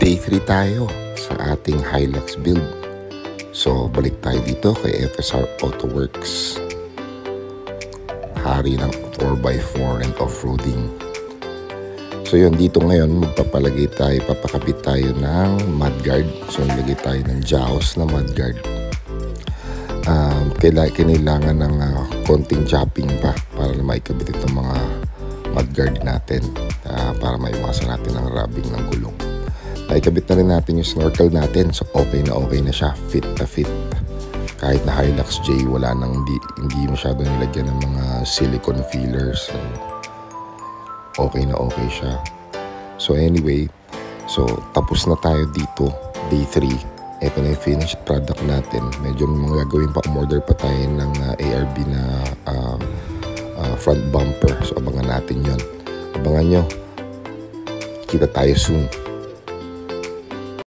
Day 3 tayo sa ating Hilux build. So balik tayo dito kay FSR Autoworks, hari ng 4x4 and off-roading. So yun, dito ngayon magpapalagay tayo, papakabit tayo ng mudguard. So nilagay tayo ng jaws na mudguard. Kailangan ng konting chopping pa para na maikabit itong mga mudguard natin, para maiwasan natin ang rubbing ng gulong. Naikabit na rin natin yung snorkel natin, so okay na siya, fit na fit. Kahit na Hilux J, wala nang hindi masyado nilagyan ng mga silicone fillers, so okay siya. So anyway, so tapos na tayo dito, day 3. Ito na yung finished product natin. Medyo mga gagawin pa, umorder pa tayo ng ARB na front bumper. So abangan natin yon. Abangan nyo. Kita tayo soon.